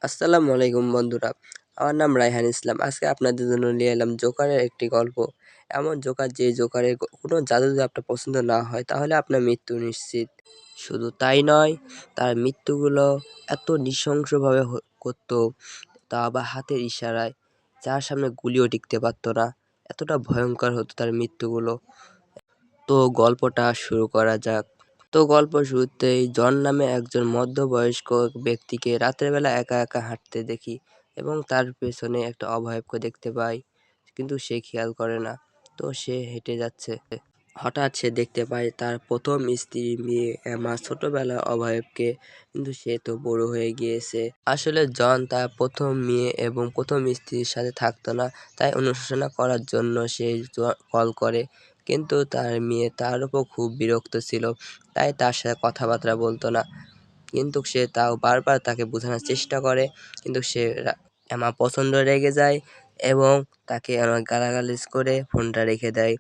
আসসালামু আলাইকুম বন্ধুরা। আমার নাম রায়হান ইসলাম। আজকে আপনাদের জন্য নিয়ে এলাম জোকারের একটি গল্প। এমন জোকার যে জোকারের কোনো জাদু যদি আপনার পছন্দ না হয় তাহলে আপনার মৃত্যু নিশ্চিত। শুধু তাই নয়, তার মৃত্যুগুলো এত নৃশংসভাবে করতো, তা আবার হাতের ইশারায়, যার সামনে গুলিও টিকতে পারতো না। এতটা ভয়ঙ্কর হতো তার মৃত্যুগুলো। তো গল্পটা শুরু করা যাক। তো গল্প শুরুতেই জন নামে একজন মধ্যবয়স্ক ব্যক্তিকে রাতের বেলা একা একা হাঁটতে দেখি এবং তার পেছনে একটা অভয়কে দেখতে পাই, কিন্তু সে খেয়াল করে না। তো সে হেঁটে যাচ্ছে, হঠাৎ সে দেখতে পায় তার প্রথম স্ত্রী মেয়ে এমা ছোটবেলার অভয়কে, কিন্তু সে তো বড় হয়ে গিয়েছে। আসলে জন তার প্রথম মেয়ে এবং প্রথম স্ত্রীর সাথে থাকতো না, তাই অনুশোচনা করার জন্য সে কল করে। কিন্তু তার মেয়ে তার উপর খুব বিরক্ত ছিল, তাই তার সাথে কথাবার্তা বলতো না। কিন্তু সে তাও বারবার তাকে বোঝানোর চেষ্টা করে, কিন্তু এমা প্রচণ্ড রেগে যায় এবং তাকে অনেক গালাগালিজ করে ফোনটা রেখে দেয়।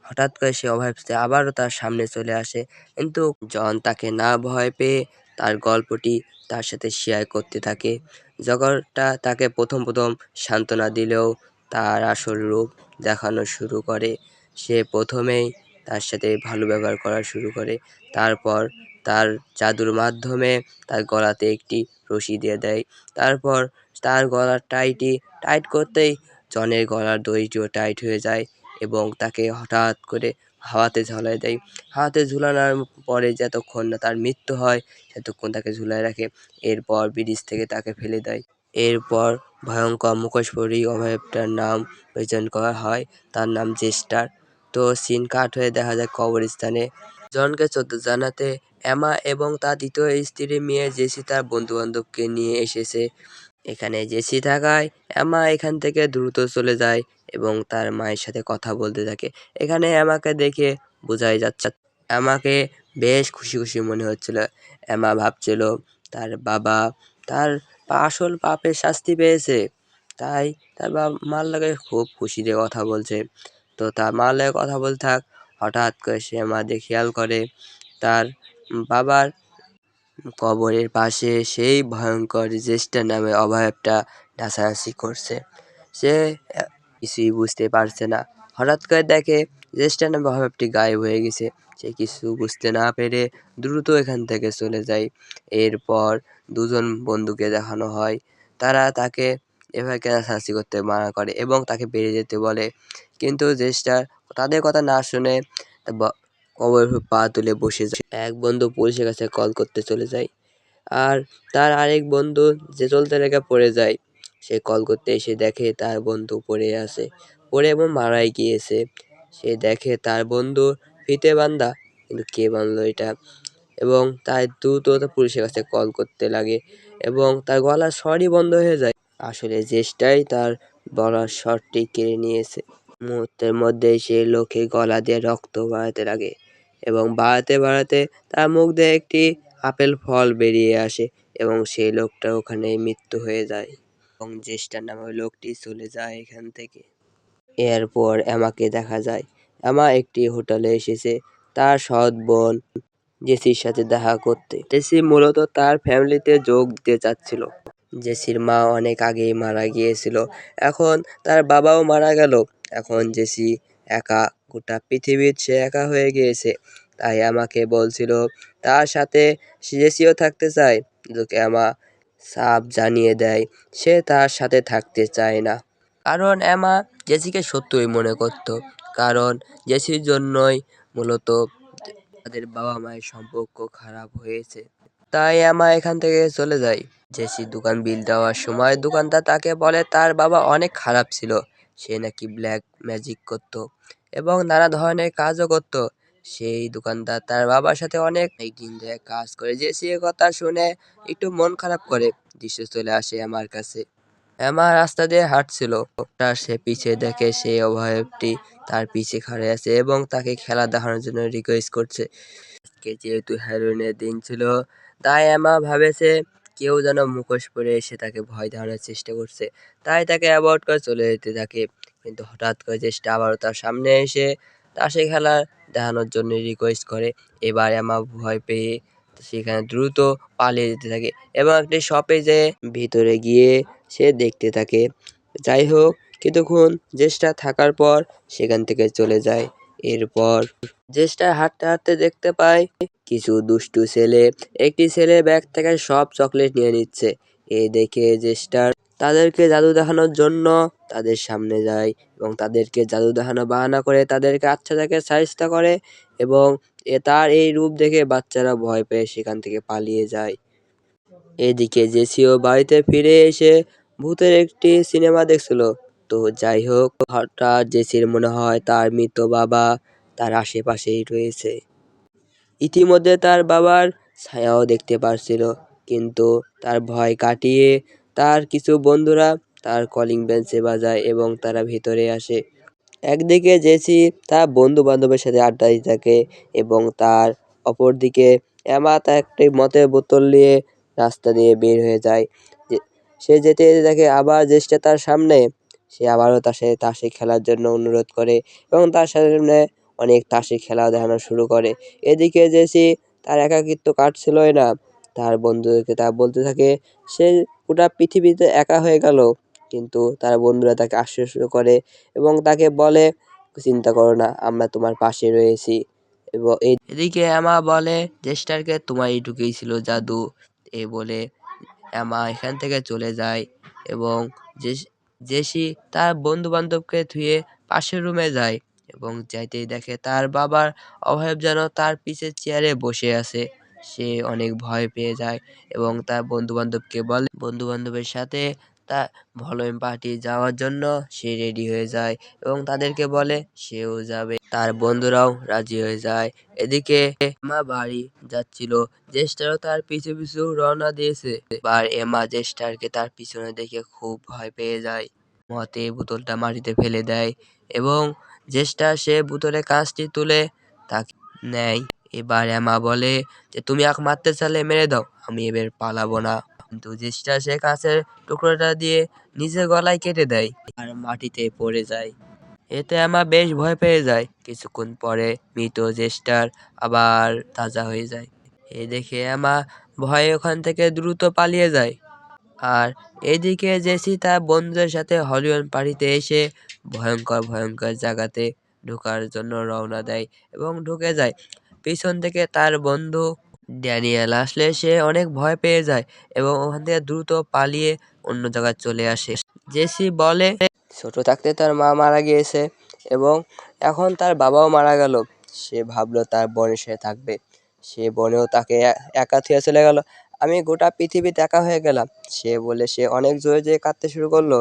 হঠাৎ করে সে অভয় আবারও তার সামনে চলে আসে, কিন্তু জন তাকে না ভয় পেয়ে তার গল্পটি তার সাথে শেয়ার করতে থাকে। জগৎটা তাকে প্রথম প্রথম সান্ত্বনা দিলেও তার আসল রূপ দেখানো শুরু করে। সে প্রথমেই তার সাথে ভালো ব্যবহার করা শুরু করে, তারপর তার জাদুর মাধ্যমে তার গলাতে একটি রশি দিয়ে দেয়। তারপর তার গলার টাইট করতেই জনের গলার দড়িটিও টাইট হয়ে যায় এবং তাকে হঠাৎ করে হাওয়াতে ঝুলাই দেয়। হাওয়াতে ঝুলানোর পরে যতক্ষণ না তার মৃত্যু হয় ততক্ষণ তাকে ঝুলায় রাখে। এরপর ব্রিজ থেকে তাকে ফেলে দেয়। এরপর ভয়ঙ্কর মুখোশ পরি অভয়টার নাম প্রেজেন্ট করা হয়, তার নাম জেস্টার। তো সিন কাট হয়ে দেখা যায় কবরস্থানে। জনকে চোদ্দ জানাতে এমা এবং তার দ্বিতীয় স্ত্রী মেয়ে জেসি তার বন্ধু বান্ধবকে নিয়ে এসেছে। এখানে জেসি থাকায় এমা এখান থেকে দ্রুত চলে যায় এবং তার মায়ের সাথে কথা বলতে থাকে। এখানে এমাকে দেখে বোঝাই যাচ্ছে এমাকে বেশ খুশি খুশি মনে হচ্ছিল। এমা ভাবছিল তার বাবা তার আসল পাপের শাস্তি পেয়েছে, তাই তার মার লাগে খুব খুশি দিয়ে কথা বলছে। তো তার মার লাগে কথা বলতে থাক, হঠাৎ করে সে এমা দিয়ে খেয়াল করে তার বাবার কবরের পাশে সেই ভয়ঙ্কর জেস্টার নামে অবয়বটা নাচানাচি করছে। সে কিছুই বুঝতে পারছে না। হঠাৎ করে দেখে জেস্টার নামে অবয়বটি গায়েব হয়ে গেছে। সে কিছু বুঝতে না পেরে দ্রুত এখান থেকে চলে যায়। এরপর দুজন বন্ধুকে দেখানো হয়, তারা তাকে এভাবে নাচানাচি করতে মানা করে এবং তাকে বেরিয়ে যেতে বলে। কিন্তু জেস্টার তাদের কথা না শুনে কবরের উপর পা তুলে বসে যায়। এক বন্ধু পুলিশের কাছে কল করতে চলে যায়, আর তার আরেক বন্ধু যে চলতে লেগে পড়ে যায়। সে কল করতে এসে দেখে তার বন্ধু পড়ে আছে, পড়ে এবং মারাই গিয়েছে। সে দেখে তার বন্ধু ফিতে বান্ধা, কিন্তু কে বাঁধলো এটা, এবং তাই দ্রুত পুলিশের কাছে কল করতে লাগে এবং তার গলার স্বরই বন্ধ হয়ে যায়। আসলে চেষ্টাই তার গলার স্বরটি কেড়ে নিয়েছে। মুহূর্তের মধ্যে সে লোকে গলা দিয়ে রক্ত বাড়াতে লাগে এবং বাড়াতে বাড়াতে তার মুখ দিয়ে একটি আপেল ফল বেরিয়ে আসে এবং সেই লোকটা ওখানে মৃত্যু হয়ে যায় এবং জ্যেষ্ঠার নামে ওই লোকটি চলে যায় এখান থেকে। এরপর এমাকে দেখা যায়, এমা একটি হোটেলে এসেছে তার সৎ বোন জেসির সাথে দেখা করতে। জেসি মূলত তার ফ্যামিলিতে যোগ দিতে চাচ্ছিল। জেসির মা অনেক আগেই মারা গিয়েছিল, এখন তার বাবাও মারা গেল। এখন জেসি একা, গোটা পৃথিবীর সে একা হয়ে গিয়েছে। তাই আমাকে বলছিল তার সাথে জেসিও থাকতে চায়, কিন্তু এমা সাফ জানিয়ে দেয় সে তার সাথে থাকতে চায় না। কারণ এমা জেসিকে সত্যই মনে করত, কারণ জেসির জন্যই মূলত তাদের বাবা মায়ের সম্পর্ক খারাপ হয়েছে। তাই এমা এখান থেকে চলে যায়। জেসি দোকান বিল দেওয়ার সময় দোকানদার তাকে বলে তার বাবা অনেক খারাপ ছিল, সে নাকি ব্ল্যাক ম্যাজিক করত এবং নানা ধরনের কাজও করত। সেই দোকানদার তার বাবার সাথে অনেক দিন ধরে কাজ করে। জেসি এর কথা শুনে একটু মন খারাপ করে দৃশ্য চলে আসে আমার কাছে। এমা রাস্তা দিয়ে হাঁটছিল, তার সে পিছে দেখে সেই অভয়টি তার পিছে খাড়ে আছে এবং তাকে খেলা দেখানোর জন্য রিকোয়েস্ট করছে। যেহেতু হ্যালোইনের দিন ছিল, তাই এমা ভাবেছে কেউ যেন মুখোশ পরে এসে তাকে ভয় দেখানোর চেষ্টা করছে, তাই তাকে অ্যাভয়েড করে চলে যেতে থাকে। কিন্তু হঠাৎ করে চেষ্টা আবারও তার সামনে এসে তাসে খেলা দেখানোর জন্য রিকোয়েস্ট করে। এবার এমা ভয় পেয়ে সেখানে দ্রুত পালিয়ে যেতে থাকে এবং একটি শপে যেয়ে ভিতরে গিয়ে সে দেখতে থাকে। যাই হোক, কিছুক্ষণ জেসটা থাকার পর সেখান থেকে চলে যায়। এরপর জেসটা হাঁটতে হাঁটতে দেখতে পায় কিছু দুষ্টু ছেলে একটি ছেলের ব্যাগ থেকে সব চকলেট নিয়ে নিচ্ছে। এ দেখে জেস্টার তাদেরকে জাদু দেখানোর জন্য তাদের সামনে যায় এবং তাদেরকে জাদু দেখানো বাহানা করে তাদেরকে আচ্ছা থেকে সাহায্য করে এবং তার এই রূপ দেখে বাচ্চারা ভয় পেয়ে সেখান থেকে পালিয়ে যায়। এদিকে জেসিও বাড়িতে ফিরে এসে ভূতের একটি সিনেমা দেখছিল। তো যাই হোক, হঠাৎ জেসির মনে হয় তার মৃত বাবা তার আশেপাশেই রয়েছে। ইতিমধ্যে তার বাবার ছায়াও দেখতে পারছিল, কিন্তু তার ভয় কাটিয়ে তার কিছু বন্ধুরা তার কলিং বেঞ্চে বাজায় এবং তারা ভিতরে আসে। একদিকে জেসি তার বন্ধু বান্ধবের সাথে আড্ডা দিতে থাকে এবং তার অপরদিকে এমা তার একটি মদের বোতল নিয়ে রাস্তা দিয়ে বের হয়ে যায়। সে যেতে যেতে দেখে আবার জেসটা তার সামনে। সে আবারও তার সাথে তাসে খেলার জন্য অনুরোধ করে এবং তার সামনে অনেক তাসে খেলা দেখানো শুরু করে। এদিকে জেসি তার একাকিত্ব কাটছিলই না, তার বন্ধুদেরকে তা বলতে থাকে সে গোটা পৃথিবীতে একা হয়ে গেল, কিন্তু তার বন্ধুরা তাকে আশ্বস্ত করে এবং তাকে বলে চিন্তা করো না, আমরা তোমার পাশে রয়েছি। এবং এদিকে এমা বলে জেস্টারকে তোমারই ঢুকিয়েছিল জাদু। এ বলে এমা এখান থেকে চলে যায় এবং জেসি তার বন্ধু বান্ধবকে ধুয়ে পাশের রুমে যায় এবং যাইতেই দেখে তার বাবার অভাব যেন তার পিছের চেয়ারে বসে আছে। সে অনেক ভয় পেয়ে যায় এবং তার বন্ধু বান্ধবকে বলে বন্ধু বান্ধবের সাথে তার ভলয়ম পার্টি যাওয়ার জন্য সে রেডি হয়ে যায় এবং তাদেরকে বলে সেও যাবে। তার বন্ধুরাও রাজি হয়ে যায়। এদিকে এমা বাড়ি যাচ্ছিল, জেস্টারও তার পিছু পিছু রওনা দিয়েছে। এবার এমা জেস্টারকে তার পিছনে দেখে খুব ভয় পেয়ে যায়। মতে বোতলটা মাটিতে ফেলে দেয় এবং জেস্টার সে বোতলে কাঁচটি তুলে তাকে নেয়। এবার এমা বলে যে তুমি এক মারতে চাইলে মেরে দাও, আমি এবার পালাবো না। কিন্তু জেস্টার সে কাঁচের টুকরোটা দিয়ে নিজের গলায় কেটে দেয় আর মাটিতে পড়ে যায়। এতে এমা বেশ ভয় পেয়ে যায়। কিছুক্ষণ পরে মৃত জেস্টার আবার তাজা হয়ে যায়। এ দেখে এমা ভয়ে ওখান থেকে দ্রুত পালিয়ে যায়। আর এদিকে জেসি তার বন্ধুদের সাথে হলিউড পার্টিতে এসে ভয়ঙ্কর ভয়ঙ্কর জায়গাতে ঢোকার জন্য রওনা দেয় এবং ঢুকে যায়। পিছন থেকে তার বন্ধু ড্যানিয়েল আসলে সে অনেক ভয় পেয়ে যায় এবং ওখান থেকে দ্রুত পালিয়ে অন্য জায়গায় চলে আসে। জেসি বলে ছোট থাকতে তার মা মারা গিয়েছে এবং এখন তার বাবাও মারা গেল। সে ভাবলো তার বোনের সাথে থাকবে, সে বোনেও তাকে একা থুয়ে চলে গেল। আমি গোটা পৃথিবীতে একা হয়ে গেলাম, সে বলে সে অনেক জোরে জোরে কাঁদতে শুরু করলো।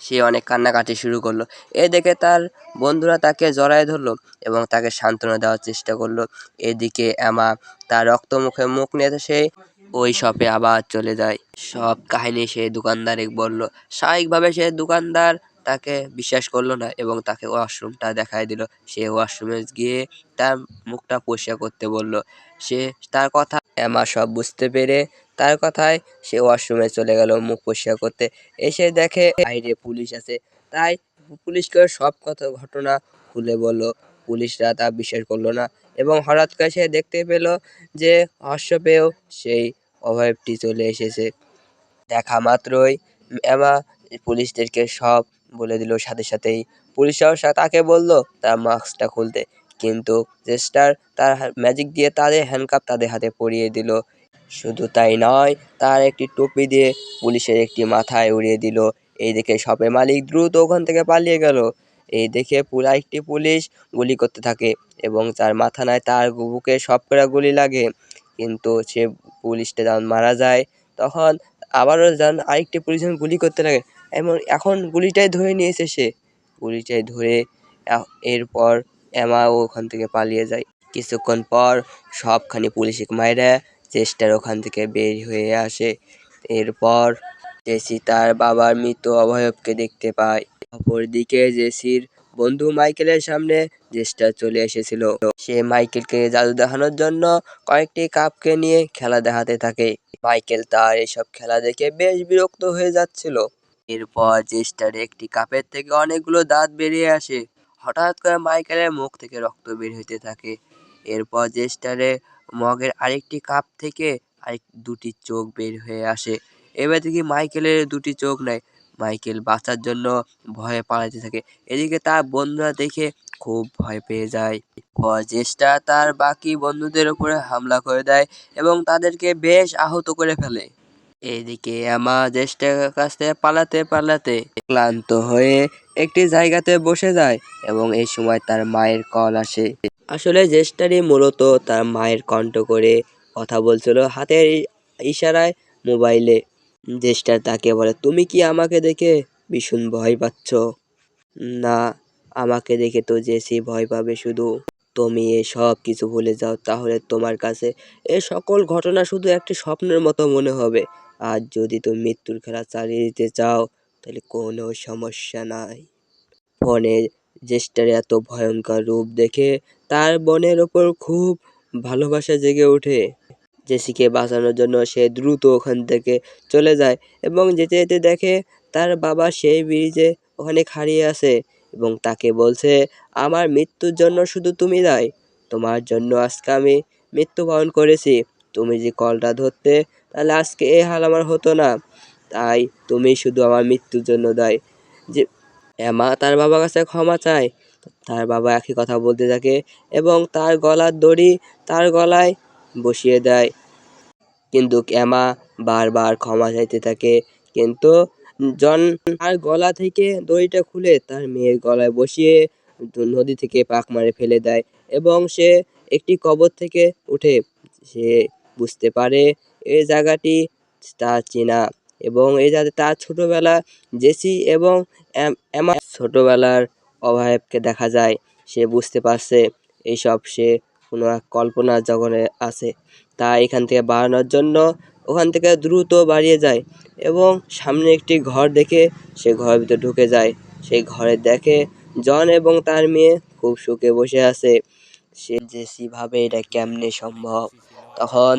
সে অনেক কান্নাকাটি শুরু করলো। এ দেখে তার বন্ধুরা তাকে জড়ায় ধরলো এবং তাকে সান্ত্বনা দেওয়ার চেষ্টা করলো। এদিকে এমা তার রক্ত মুখে মুখ নিয়ে সে ওই শপে আবার চলে যায়। সব কাহিনী সে দোকানদারে বলল। স্বাভাবিকভাবে সে দোকানদার তাকে বিশ্বাস করলো না এবং তাকে ওয়াশরুমটা দেখায় দিল। সে ওয়াশরুমে গিয়ে তার মুখটা পরিষ্কার করতে বলল। সে তার কথা এমা সব বুঝতে পেরে তার কথায় সে ওয়াশরুমে চলে গেল মুখ পরিষ্কার করতে। এসে দেখে বাইরে পুলিশ আছে, তাই পুলিশকে সব কথা ঘটনা খুলে বলল। পুলিশরা তা বিশ্বাস করলো না এবং হঠাৎ করে সে দেখতে পেল যে হর্ষ পেয়েও সেই অভয়টি চলে এসেছে। দেখা মাত্রই এমা পুলিশদেরকে সব বলে দিল। সাথে সাথেই পুলিশরাও তাকে বলল তার মাস্কটা খুলতে, কিন্তু জেস্টার তার ম্যাজিক দিয়ে তাদের হ্যান্ডকাপ তাদের হাতে পরিয়ে দিল। শুধু তাই নয়, তার একটি টুপি দিয়ে পুলিশের একটি মাথায় উড়িয়ে দিল। এই দেখে শপের মালিক দ্রুত ওখান থেকে পালিয়ে গেল। এই দেখে একটি পুলিশ গুলি করতে থাকে এবং তার মাথা নয় তার বুকে সব করা গুলি লাগে, কিন্তু সে পুলিশটা যখন মারা যায় তখন আবারও যান আরেকটি পুলিশ গুলি করতে লাগে এবং এখন গুলিটাই ধরে নিয়েছে সে। গুলিটাই ধরে এরপর এমাও ওখান থেকে পালিয়ে যায়। কিছুক্ষণ পর সবখানি পুলিশ মাইরা চেষ্টার ওখান থেকে বের হয়ে আসে। এরপর জেসি তার বাবার মৃত অবয়বকে দেখতে পায়। অপরদিকে জেসির বন্ধু মাইকেলের সামনে জেস্টার চলে এসেছিল। সে মাইকেলকে জাদু দেখানোর জন্য কয়েকটি কাপকে নিয়ে খেলা দেখাতে থাকে। মাইকেল তার এসব খেলা দেখে বেশ বিরক্ত হয়ে যাচ্ছিল। এরপর জেস্টার একটি কাপের থেকে অনেকগুলো দাঁত বেরিয়ে আসে। হঠাৎ করে মাইকেলের মুখ থেকে রক্ত বের হতে থাকে। এরপর জেস্টারে মগের আরেকটি কাপ থেকে আরেক দুটি চোখ বের হয়ে আসে। এবার দেখি মাইকেলের দুটি চোখ নাই। মাইকেল বাঁচার জন্য ভয়ে পালাতে থাকে। এদিকে তার বন্ধুরা দেখে খুব ভয় পেয়ে যায়। জেসটা তার বাকি বন্ধুদের উপরে হামলা করে দেয় এবং তাদেরকে বেশ আহত করে ফেলে। এদিকে এমা জেসটার কাছ থেকে পালাতে পালাতে ক্লান্ত হয়ে একটি জায়গাতে বসে যায় এবং এই সময় তার মায়ের কল আসে। আসলে জেসটারই মূলত তার মায়ের কণ্ঠ করে কথা বলছিল হাতের ইশারায় মোবাইলে। জেসটার তাকে বলে, তুমি কি আমাকে দেখে ভীষণ ভয় পাচ্ছ? না, আমাকে দেখে তো জেসি ভয় পাবে শুধু। তুমি এ সব কিছু ভুলে যাও, তাহলে তোমার কাছে এ সকল ঘটনা শুধু একটি স্বপ্নের মতো মনে হবে। আর যদি তুমি মৃত্যুর খেলা চালিয়ে দিতে চাও তাহলে কোনো সমস্যা নাই। ফোনে জেস্টার এত ভয়ঙ্কর রূপ দেখে তার বোনের ওপর খুব ভালোবাসা জেগে ওঠে। জেসিকে বাঁচানোর জন্য সে দ্রুত ওখান থেকে চলে যায় এবং যেতে যেতে দেখে তার বাবা সেই ব্রিজে ওখানে খাড়িয়ে আছে এবং তাকে বলছে, আমার মৃত্যুর জন্য শুধু তুমি দায়। তোমার জন্য আজকে আমি মৃত্যুবরণ করেছি। তুমি যে কলটা ধরতে তাহলে আজকে এই হাল আমার হতো না। তাই তুমি শুধু আমার মৃত্যুর জন্য দায়। যে এমা তার বাবার কাছে ক্ষমা চায়। তার বাবা একই কথা বলতে থাকে এবং তার গলার দড়ি তার গলায় বসিয়ে দেয়। কিন্তু এমা বারবার ক্ষমা চাইতে থাকে, কিন্তু জন তার গলা থেকে দড়িটা খুলে তার মেয়ের গলায় বসিয়ে নদী থেকে পাক মারে ফেলে দেয় এবং সে একটি কবর থেকে উঠে। সে বুঝতে পারে এই জায়গাটি তার চেনা এবং এই জায়গাতে তার ছোটবেলা জেসি এবং এমা ছোটবেলার অভাবকে দেখা যায়। সে বুঝতে পারছে এইসব সে কোনো এক কল্পনার জগতে আছে। তাই এখান থেকে বাড়ানোর জন্য ওখান থেকে দ্রুত বাড়িয়ে যায় এবং সামনে একটি ঘর দেখে সে ঘরের ভিতরে ঢুকে যায়। সেই ঘরে দেখে জন এবং তার মেয়ে খুব সুখে বসে আছে। সে জেসি ভাবে এটা কেমনে সম্ভব। তখন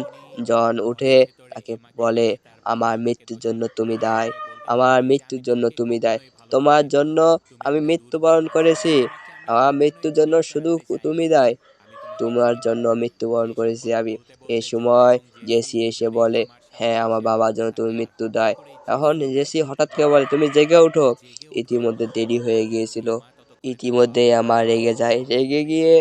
জন উঠে তাকে বলে, আমার মৃত্যুর জন্য তুমি দায়, আমার মৃত্যুর জন্য তুমি দায়। তোমার জন্য আমি মৃত্যুবরণ করেছি, আমার মৃত্যুর জন্য শুধু তুমি দায়। তোমার জন্য মৃত্যুবরণ করেছি আমি। এই সময় জেসি এসে বলে, হ্যাঁ, আমার বাবার জন্য তুমি মৃত্যু দায়। এখন জেসি হঠাৎ করে বলে, তুমি জেগে ওঠো, ইতিমধ্যে দেরি হয়ে গিয়েছিল। ইতিমধ্যে আমার রেগে যায়, রেগে গিয়ে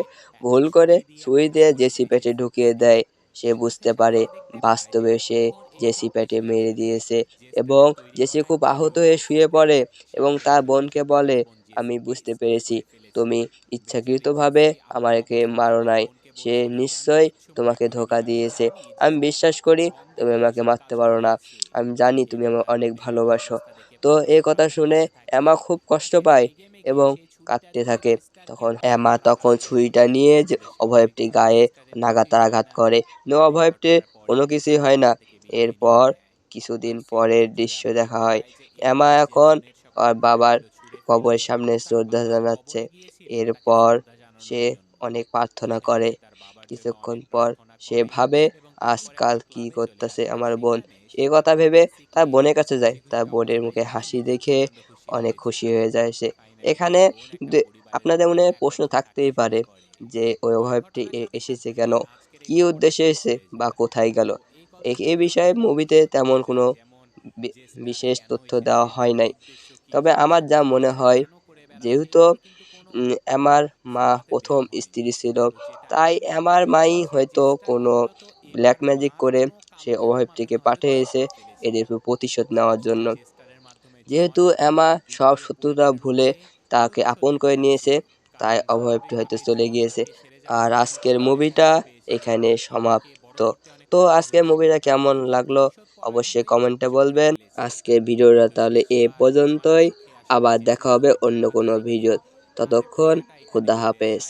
ভুল করে সুই দিয়ে জেসি পেটে ঢুকিয়ে দেয়। সে বুঝতে পারে বাস্তবে সে জেসি পেটে মেরে দিয়েছে এবং জেসি খুব আহত হয়ে শুয়ে পড়ে এবং তার বোনকে বলে, আমি বুঝতে পেরেছি তুমি ইচ্ছাকৃতভাবে আমাকে মারো নাই। সে নিশ্চয়ই তোমাকে ধোঁকা দিয়েছে। আমি বিশ্বাস করি তুমি আমাকে মারতে পারো না। আমি জানি তুমি আমাকে অনেক ভালোবাসো। তো এই কথা শুনে এমা খুব কষ্ট পায় এবং কাঁদতে থাকে। তখন এমা ছুরিটা নিয়ে যে অভয়টি গায়ে নাগাতার আঘাত করে, কিন্তু অভয়টি কোনো কিছুই হয় না। এরপর কিছুদিন পরের দৃশ্য দেখা হয়। এমা এখন আর বাবার কবরের সামনে শ্রদ্ধা জানাচ্ছে। এরপর সে অনেক প্রার্থনা করে। কিছুক্ষণ পর সে ভাবে, আজকাল কি করতেছে আমার বোন। এ কথা ভেবে তার বোনের কাছে যায়। তার বোনের মুখে হাসি দেখে অনেক খুশি হয়ে যায় সে। এখানে আপনাদের মনে প্রশ্ন থাকতেই পারে যে ওই অভাবটি এসেছে কেন, কি উদ্দেশ্যে এসেছে বা কোথায় গেল। এই বিষয়ে মুভিতে তেমন কোনো বিশেষ তথ্য দেওয়া হয় নাই। তবে আমার যা মনে হয়, যেহেতু আমার মা প্রথম স্ত্রী ছিল, তাই আমার মাই হয়তো কোনো ব্ল্যাক ম্যাজিক করে সে অভাবটিকে পাঠিয়েছে এদের প্রতিশোধ নেওয়ার জন্য। যেহেতু এমা সব শত্রুতা ভুলে তাকে আপন করে নিয়েছে, তাই অভয়টি হয়তো চলে গিয়েছে। আর আজকের মুভিটা এখানে সমাপ্ত। তো আজকের মুভিটা কেমন লাগলো অবশ্যই কমেন্টে বলবেন। আজকের ভিডিওটা তাহলে এ পর্যন্তই। আবার দেখা হবে অন্য কোনো ভিডিও। ততক্ষণ খুদা হাফেজ।